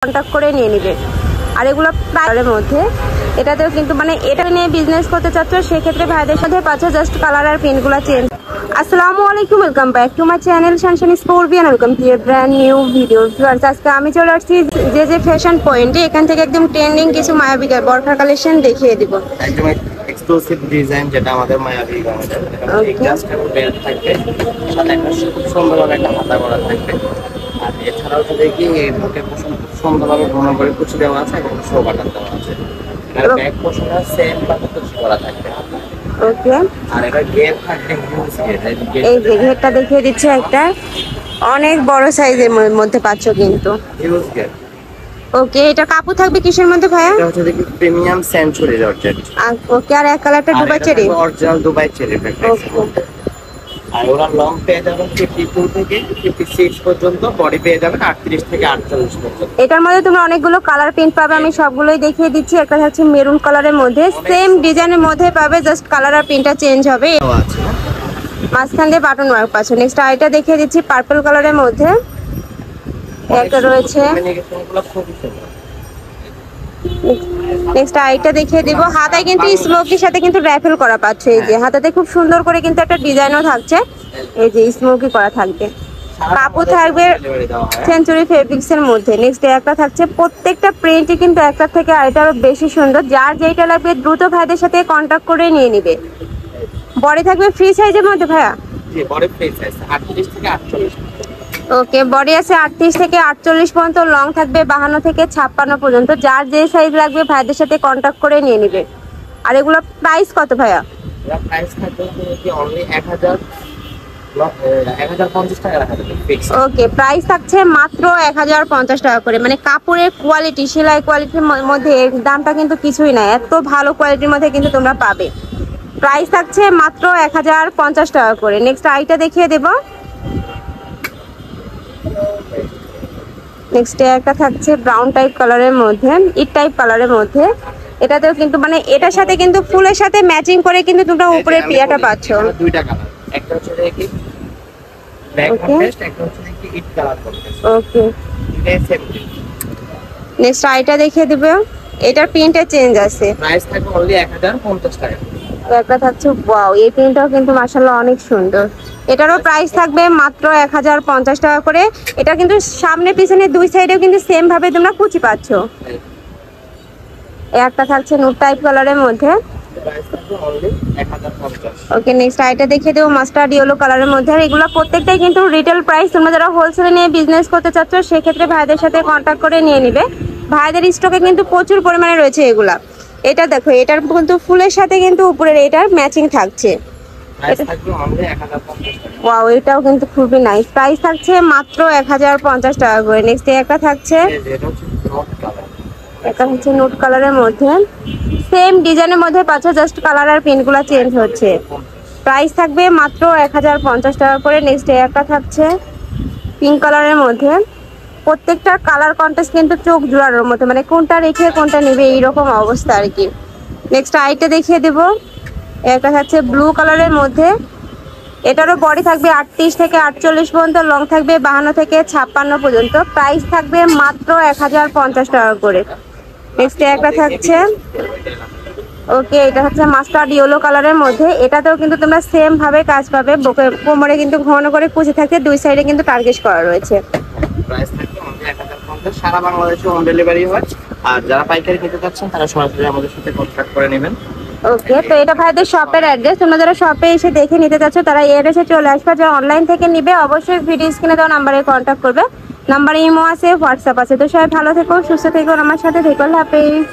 Contact করে নিয়ে নিবে। আর এগুলো প্রাইসের মধ্যে, এটাতেও কিন্তু মানে এটা নিয়ে বিজনেস করতে চাচ্ছ সেক্ষেত্রে ভাইদের সাথে পাচ্ছ জাস্ট কালার আর প্রিন্টগুলো চেঞ্জ। আসসালামু আলাইকুম, welcome back to my channel Sunshine scorpion, welcome to A brand new video. আজকে আমি চলে আসছি যে ফ্যাশন পয়েন্টে, এখান থেকে একদম ট্রেন্ডিং কিছু মায়াবী বরখার কালেকশন দেখিয়ে দিব। একদম এক্সক্লুসিভ ডিজাইন যেটা আমাদের মায়াবী গাউনের জাস্ট বেল্ট থাকবে, সাথে একটা খুব সুন্দরভাবে একটা হাতা করা থাকবে। আর এছাড়াও যদি কি এই বুকে খুব সুন্দরভাবে ঘন করে কুচি দেওয়া আছে এবং শো বাটন দেওয়া আছে। আর ব্যাক পোর্শনটা সেম ভাবে কুচি করা থাকবে। ওকে, আর এটা গেট থাকবে হিউজ গেট। এই যে গেটটা দেখিয়ে দিচ্ছে, একটা অনেক বড় সাইজের মধ্যে পাচ্ছ কিন্তু হিউজ গেট। ওকে, এটা কাপড় থাকবে কিসের মধ্যে ভাইয়া? এটা হচ্ছে দেখি প্রিমিয়াম সেঞ্চুরি জর্জেট। ওকে, আর এক কালারটা Dubai cherry, original Dubai cherry fabrics. আর ওরা লং পেয়ে যাবেন 52 থেকে 56 পর্যন্ত, বডি পেয়ে যাবেন 38 থেকে 48 পর্যন্ত। এটার মধ্যে তোমরা অনেকগুলো কালার প্রিন্ট পাবে, আমি সবগুলোই দেখিয়ে দিচ্ছি। একটা হচ্ছে মেরুন কালারের মধ্যে, সেম ডিজাইনের মধ্যে পাবে, জাস্ট কালার আর প্রিন্টটা চেঞ্জ হবে। মাঝখান দিয়ে বাটন ওয়ার্ক পাচ্ছ। নেক্সট আইটা দেখিয়ে দিচ্ছি পার্পল কালারের মধ্যে, একটা রয়েছে। নেক্সট আইটা দেখিয়ে দিব, হাতায় কিন্তু স্মোকির সাথে কিন্তু র্যাফেল করা পাচ্ছ। এই যে হাতাতে খুব সুন্দর করে কিন্তু একটা ডিজাইনও থাকছে, এই যে স্মোকি করা থাকবে। কাপড় থাকবে সেঞ্চুরি ফেব্রিক্স এর মধ্যে। নেক্সট একটা থাকছে, প্রত্যেকটা প্রিন্টই কিন্তু একটা থেকে আরেকটা আরো বেশি সুন্দর। যার যেটা লাগবে দ্রুত ভাইদের সাথে কন্ট্যাক্ট করে নিয়ে নিবে। বডি থাকবে ফ্রি সাইজের মধ্যে ভাইয়া? জি, বডি ফ্রি সাইজ 38 থেকে 48। ওকে, বডি আছে 38 থেকে 48 পর্যন্ত, লং থাকবে 52 থেকে 56 পর্যন্ত। যার যে সাইজ লাগবে ভাইদের সাথে কন্ট্যাক্ট করে নিয়ে নিবে। আর এগুলো প্রাইস কত ভাইয়া? এর প্রাইস থাকবে কি অনলি 1050 টাকা রাখা যাবে ফিক্স। ওকে, প্রাইস থাকছে মাত্র 1050 টাকা করে। মানে কাপড়ের কোয়ালিটি, সেলাই কোয়ালিটির মধ্যে দামটা কিন্তু কিছুই না, এত ভালো কোয়ালিটির মধ্যে কিন্তু তোমরা পাবে। প্রাইস থাকছে মাত্র 1050 টাকা করে। নেক্সট আইটা দেখিয়ে দেব। নেক্সট একটা থাকছে ব্রাউন টাইপ কালারের মধ্যে, ইট টাইপ কালারের মধ্যে। এটাতেও কিন্তু মানে এটার সাথে কিন্তু ফুলের সাথে ম্যাচিং করে কিন্তু তোমরা উপরে পিয়াটা পাচ্ছ। দুইটা কালার, একটা হচ্ছে দেখি ব্ল্যাক কন্ট্রাস্ট, একটা হচ্ছে দেখি ইট কালার কন্ট্রাস্ট। ওকে, এই সেম। নেক্সট আইটা দেখিয়ে দেব, এটার প্রিন্টে চেঞ্জ আছে। প্রাইস থাকবে অনলি 1050 টাকা। একটা থাকছে, ওয়াও, এই প্রিন্টটাও কিন্তু মাশাআল্লাহ অনেক সুন্দর। এটারও প্রাইস থাকবে মাত্র 1050 টাকা করে। এটা কিন্তু সামনে পিছনে দুই সাইডেও কিন্তু সেম ভাবে তোমরা কুচি পাচ্ছ। একটা থাকছে নুট টাইপ কালারের মধ্যে, প্রাইস থাকবে অনলি 1050। ওকে, নেক্সট আইটা দেখিয়ে দেবো মাস্টার্ড ইয়েলো কালারের মধ্যে। আর এগুলো প্রত্যেকটাই কিন্তু রিটেল প্রাইস। তোমরা যারা হোলসেলে নিয়ে বিজনেস করতে চাচ্ছ সেক্ষেত্রে ভাইদের সাথে কন্ট্যাক্ট করে নিয়ে নিবে। ভাইদের স্টকে কিন্তু প্রচুর পরিমাণে রয়েছে এগুলা। এটা দেখো, এটার কিন্তু ফুলের সাথে কিন্তু উপরের এটার ম্যাচিং থাকছে। প্রাইস থাকবে অনলি 1050 টাকা। ওয়াও, এটাও কিন্তু খুবই নাইস। প্রাইস থাকছে মাত্র 1050 টাকা করে। নেক্সট একটা থাকছে, এটা হচ্ছে নোট কালার। এটা হচ্ছে নুট কালারের মধ্যে, সেম ডিজাইনের মধ্যে পাচ্ছ, জাস্ট কালার আর প্রিন্টগুলো চেঞ্জ হচ্ছে। প্রাইস থাকবে মাত্র 1050 টাকা করে। নেক্সট একটা থাকছে পিঙ্ক কালারের মধ্যে। প্রত্যেকটা কালার কন্ট্রাস্ট কিন্তু চোখ জোড়ানোর মতো, মানে কোনটা রেখে কোনটা নেবে এইরকম অবস্থা আর কি। নেক্সট আইটা দেখিয়ে দেব, একটা থাকছে ব্লু কালারের মধ্যে। এটারও বডি থাকবে 38 থেকে 48 পর্যন্ত, লং থাকবে 52 থেকে 56 পর্যন্ত। প্রাইস থাকবে মাত্র 1050 টাকা করে। নেক্সট একটা থাকছে, ওকে, এটা হচ্ছে মাস্টার্ড ইয়েলো কালারের মধ্যে। এটাতেও কিন্তু তোমরা সেম ভাবে কাজ পাবে। কোমরে কিন্তু ঘন করে কুচি থাকতে, দুই সাইডে কিন্তু টার্গেট করা রয়েছে। প্রাইস থাকবে অনলি 1050। সারা বাংলাদেশে হোম ডেলিভারি হয়। আর যারা পাইকারি নিতে চাচ্ছেন তারা সরাসরি আমাদের সাথে কন্ট্যাক্ট করে নেবেন। ওকে, তো এটা ভাইদের শপের অ্যাড্রেস। তোমরা যারা শপে এসে দেখে নিতে চাচ্ছ তারা এই অ্যাড্রেসে চলে আসবে। যারা অনলাইন থেকে নিবে অবশ্যই ভিডিও স্ক্রিনে দেওয়া নাম্বারে কন্ট্যাক্ট করবে। নাম্বারে ইমো আছে, হোয়াটসঅ্যাপ আছে। তো সবাই ভালো থেকো, সুস্থ থেকো, আমার সাথে থেকো। আল্লাহ হাফেজ।